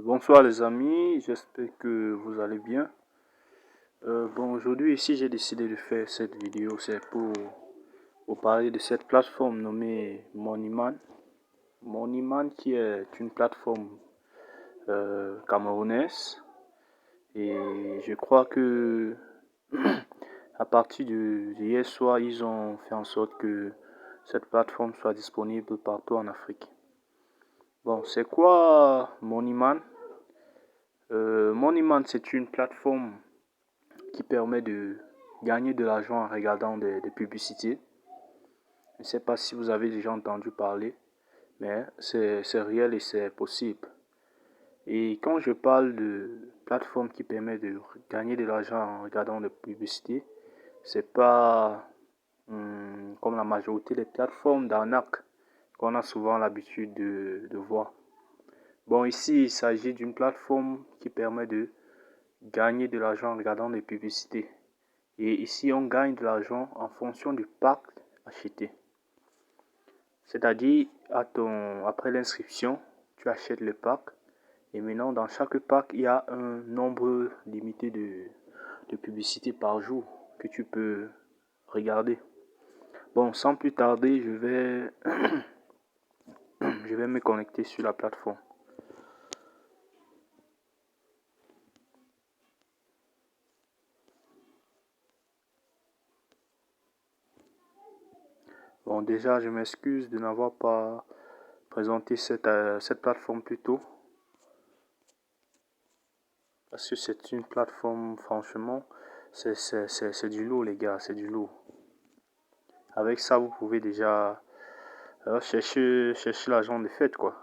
Bonsoir les amis, j'espère que vous allez bien. Aujourd'hui ici j'ai décidé de faire cette vidéo, c'est pour vous parler de cette plateforme nommée Moneyman. Moneyman qui est une plateforme camerounaise et je crois que à partir de hier soir ils ont fait en sorte que cette plateforme soit disponible partout en Afrique. Bon, c'est quoi Moneyman? Moneyman, c'est une plateforme qui permet de gagner de l'argent en regardant des publicités. Je ne sais pas si vous avez déjà entendu parler, mais c'est réel et c'est possible. Et quand je parle de plateforme qui permet de gagner de l'argent en regardant des publicités, c'est pas comme la majorité des plateformes d'arnaque qu'on a souvent l'habitude de voir. Bon, ici, il s'agit d'une plateforme qui permet de gagner de l'argent en regardant des publicités. Et ici, on gagne de l'argent en fonction du pack acheté. C'est-à-dire, après l'inscription, tu achètes le pack. Et maintenant, dans chaque pack, il y a un nombre limité de publicités par jour que tu peux regarder. Bon, sans plus tarder, je vais me connecter sur la plateforme. Bon, déjà, je m'excuse de n'avoir pas présenté cette plateforme plus tôt. Parce que c'est une plateforme, franchement, c'est du lourd, les gars, c'est du lourd. Avec ça, vous pouvez déjà chercher l'argent des fêtes, quoi.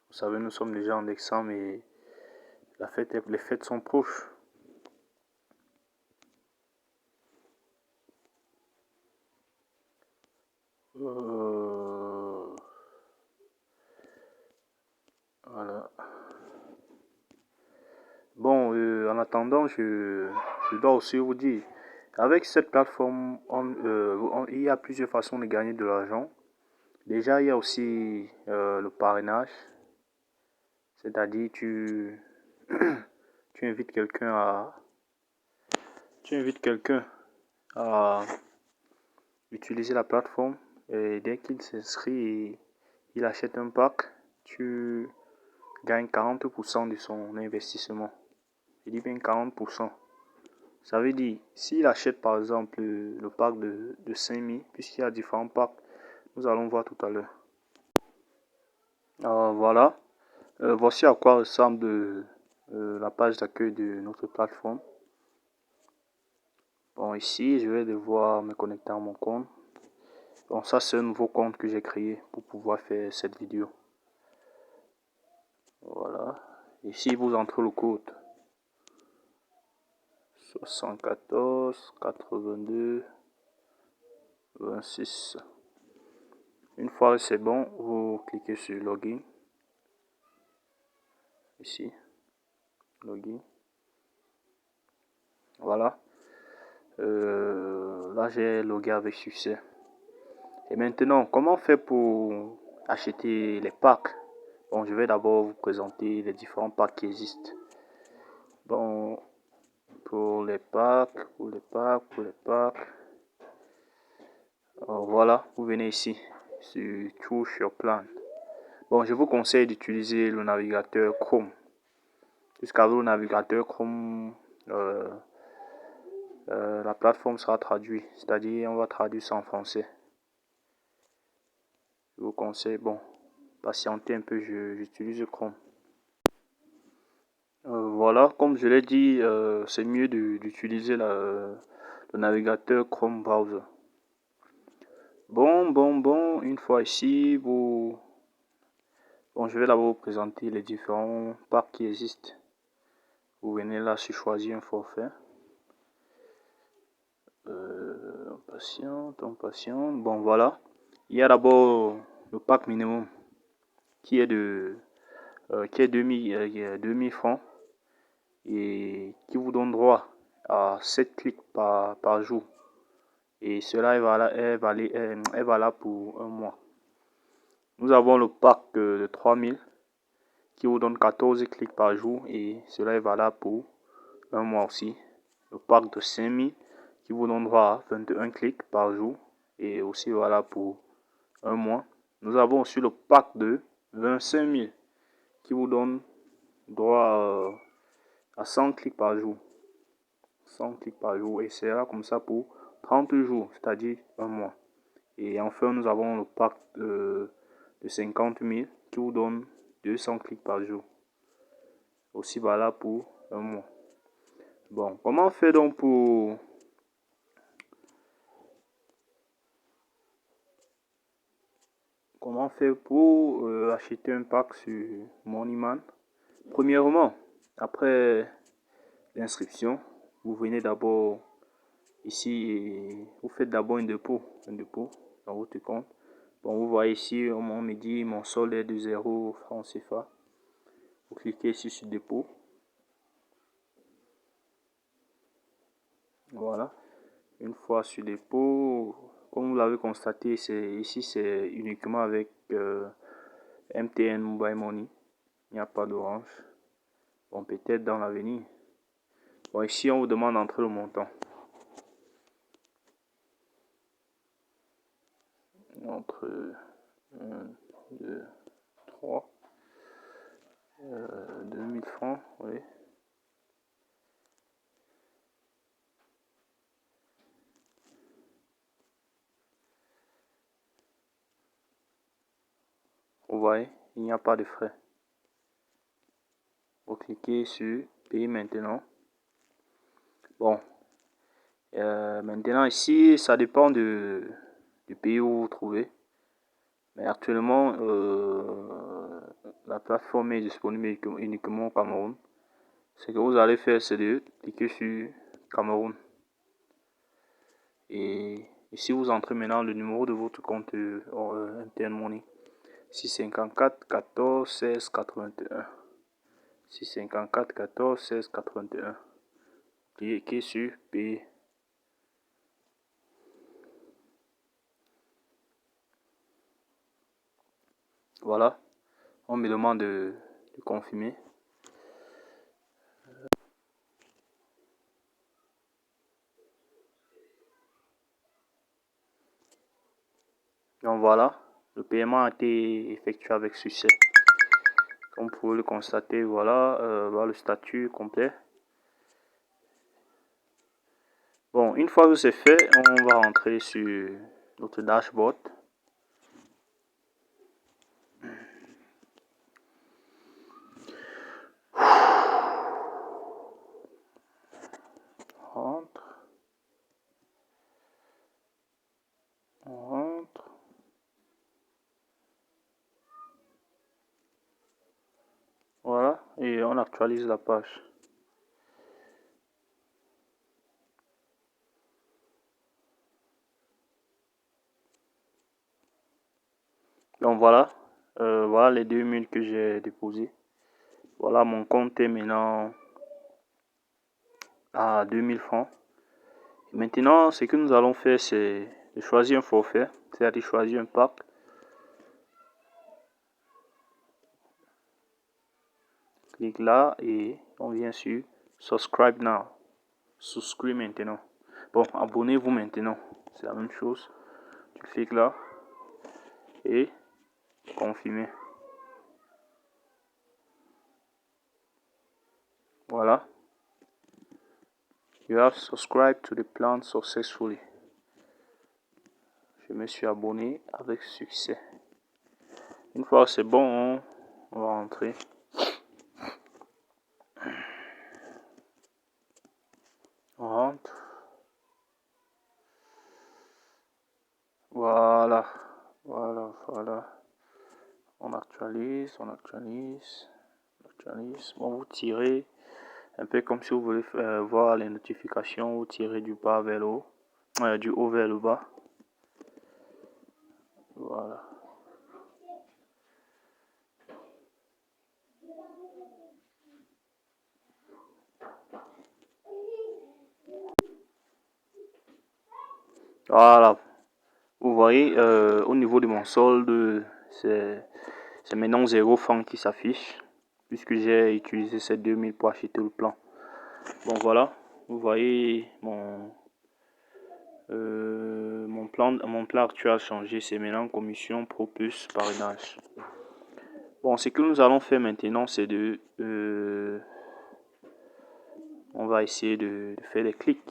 Vous savez, nous sommes déjà en décembre et les fêtes sont proches. Voilà. Bon, en attendant, je dois aussi vous dire, avec cette plateforme, il y a plusieurs façons de gagner de l'argent. Déjà, il y a aussi le parrainage, c'est-à-dire tu invites quelqu'un à utiliser la plateforme et dès qu'il s'inscrit et il achète un pack, tu gagnes 40% de son investissement. Je dis bien 40%. Ça veut dire, s'il achète par exemple le pack de 5000, puisqu'il y a différents packs, nous allons voir tout à l'heure. Voilà. Voici à quoi ressemble la page d'accueil de notre plateforme. Bon, ici, je vais devoir me connecter à mon compte. Bon, ça, c'est un nouveau compte que j'ai créé pour pouvoir faire cette vidéo. Voilà. Ici, vous entrez le code 74 82 26. Une fois c'est bon, vous cliquez sur Login. Ici, Login. Voilà. Là, j'ai logué avec succès. Et maintenant, comment faire pour acheter les packs? Bon, je vais d'abord vous présenter les différents packs qui existent. Bon, pour les packs. Voilà, vous venez ici sur Choose Your Plan. Bon, je vous conseille d'utiliser le navigateur Chrome. Jusqu'à le navigateur Chrome, la plateforme sera traduite, c'est-à-dire on va traduire ça en français. Je vous conseille, bon, patientez un peu, j'utilise Chrome. Voilà, comme je l'ai dit, c'est mieux d'utiliser le navigateur Chrome Browser. Bon, une fois ici, bon, je vais d'abord vous présenter les différents packs qui existent. Vous venez là sur choisir un forfait. On patiente. Bon, voilà. Il y a d'abord le pack minimum qui est 2000 francs et qui vous donne droit à 7 clics par jour. Et cela est valable pour un mois. Nous avons le pack de 3000 qui vous donne 14 clics par jour et cela est valable pour un mois aussi. Le pack de 5000 qui vous donne droit à 21 clics par jour et aussi valable pour un mois. Nous avons aussi le pack de 25 000 qui vous donne droit à 100 clics par jour. 100 clics par jour et c'est là comme ça pour 30 jours, c'est-à-dire un mois. Et enfin, nous avons le pack de 50 000 qui vous donne 200 clics par jour. Aussi valable pour un mois. Bon, comment on fait donc pour acheter un pack sur Moneyman? Premièrement, après l'inscription, vous venez d'abord ici et vous faites d'abord un dépôt dans votre compte. Bon, vous voyez ici, on me dit mon solde est de 0 francs CFA. Vous cliquez ici sur dépôt. Voilà. Une fois sur dépôt, comme vous l'avez constaté, ici c'est uniquement avec MTN Mobile Money. Il n'y a pas d'Orange. Bon, peut-être dans l'avenir. Bon, ici on vous demande d'entrer le montant. Entre 1, 2, 3, 2000 francs, oui. Vous voyez, il n'y a pas de frais. Vous cliquez sur payer maintenant. Bon, maintenant ici, ça dépend du pays où vous vous trouvez. Mais actuellement, la plateforme est disponible uniquement au Cameroun. Ce que vous allez faire, c'est de cliquer sur Cameroun. Et ici, vous entrez maintenant le numéro de votre compte MTN Money. 654 14 16 81. 654 14 16 81. Cliquez sur payer. Voilà. On me demande de confirmer. Donc voilà, le paiement a été effectué avec succès. Comme vous pouvez le constater, voilà, voilà le statut complet. Bon, une fois que c'est fait, on va rentrer sur notre dashboard. On rentre. Voilà, et on actualise la page. Donc voilà, voilà les 2000 que j'ai déposés. Voilà, mon compte est maintenant à 2000 francs. Et maintenant, ce que nous allons faire, c'est de choisir un forfait, c'est-à-dire choisir un pack. Clique là et on vient sur Subscribe Now. Souscrire maintenant. Bon, abonnez-vous maintenant. C'est la même chose. Tu cliques là et confirmer. Voilà. You have subscribed to the plan successfully. Je me suis abonné avec succès. Une fois c'est bon, on va rentrer. On rentre. Voilà. Voilà, voilà. On actualise, on actualise. On actualise. Bon, vous tirez. Un peu comme si vous voulez voir les notifications, vous tirez du bas vers le haut, du haut vers le bas. Voilà. Voilà. Vous voyez, au niveau de mon solde, c'est maintenant 0 francs qui s'affiche. puisque j'ai utilisé ces 2000 pour acheter le plan. Bon voilà, vous voyez mon plan actuel a changé, c'est maintenant commission pro plus parrainage. Bon, ce que nous allons faire maintenant, c'est on va essayer de faire des clics.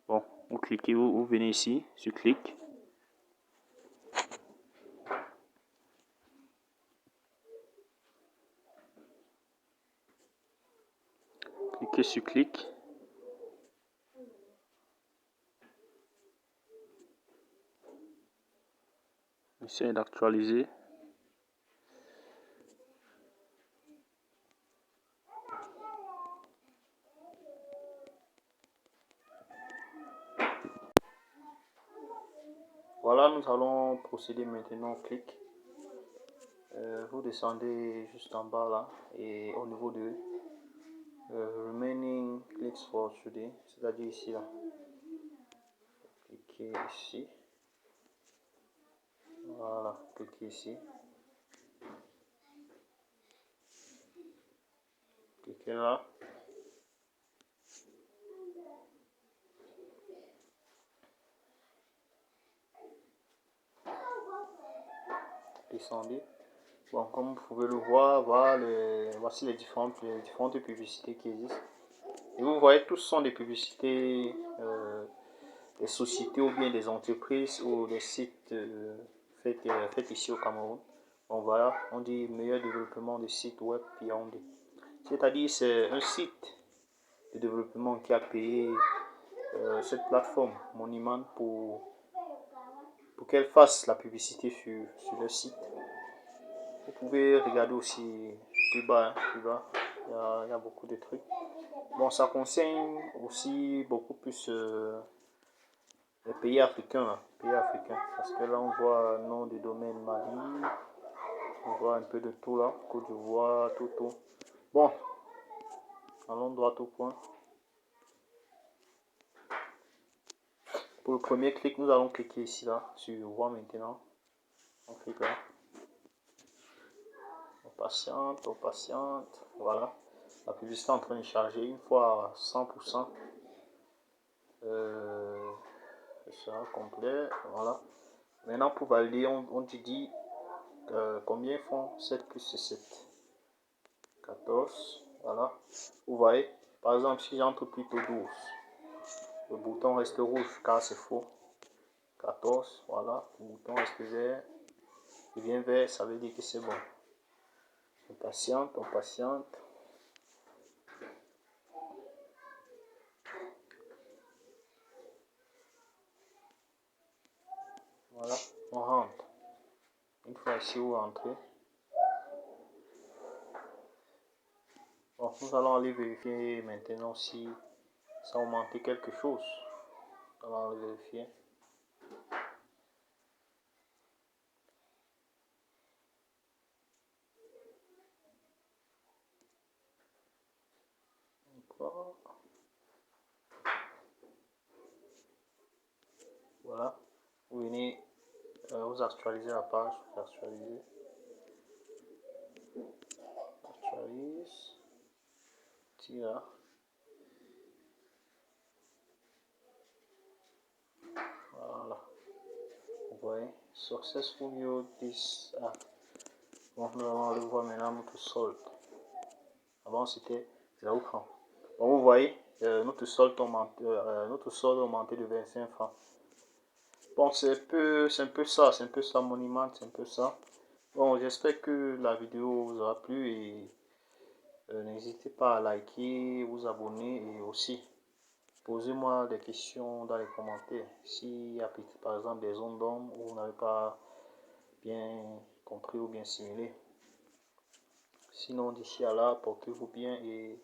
Bon, vous cliquez, vous venez ici, sur clic. Cliquez sur clic. Essayez d'actualiser. Voilà, nous allons procéder maintenant au clic. Vous descendez juste en bas là et au niveau de remaining clicks for today, c'est-à-dire ici là. Cliquez ici. Voilà, cliquez ici. Cliquez là. Descendez. Bon, comme vous pouvez le voir, voici les différentes publicités qui existent. Et vous voyez, tous sont des publicités des sociétés ou bien des entreprises ou des sites faits ici au Cameroun. Bon voilà, on dit meilleur développement de site web Yaoundé. C'est-à-dire c'est un site de développement qui a payé cette plateforme Moniman pour qu'elle fasse la publicité sur le site. Vous pouvez regarder aussi plus bas, il y a beaucoup de trucs. Bon, ça concerne aussi beaucoup plus les pays africains, là. Parce que là, on voit nom du domaine Mali, on voit un peu de tout là, Côte d'Ivoire, tout. Bon, allons droit au point. Pour le premier clic, nous allons cliquer ici là, sur voir maintenant. On clique là. On patiente, voilà. La publicité est en train de charger une fois à 100%. Ce sera complet, voilà. Maintenant pour valider, on dit combien font 7 plus 7. 14, voilà. Vous voyez, par exemple, si j'entre plutôt 12, le bouton reste rouge car c'est faux. 14, voilà, le bouton reste vert. Il devient vert, ça veut dire que c'est bon. On patiente. Voilà, on rentre. Une fois ici, vous rentrez. Bon, nous allons aller vérifier maintenant si ça a augmenté quelque chose. On va aller vérifier. Encore. Voilà. Vous venez, vous actualisez la page. Vous actualisez. Actualise. Tira. Voilà. Vous voyez. Successful you this. Bon, nous allons le voir maintenant notre solde. Avant c'était 0 francs. Bon, vous voyez, notre solde augmenté de 25 francs. Bon, c'est un peu ça, Monument, c'est un peu ça. Bon, j'espère que la vidéo vous aura plu et n'hésitez pas à liker, vous abonner et aussi posez-moi des questions dans les commentaires. S'il y a par exemple des zones d'ombre où vous n'avez pas bien compris ou bien simulé. Sinon, d'ici à là, portez-vous bien et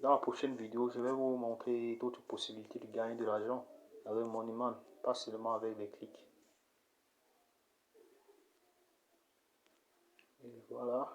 dans la prochaine vidéo, je vais vous montrer d'autres possibilités de gagner de l'argent avec Monument, pas seulement avec des clics. Et voilà.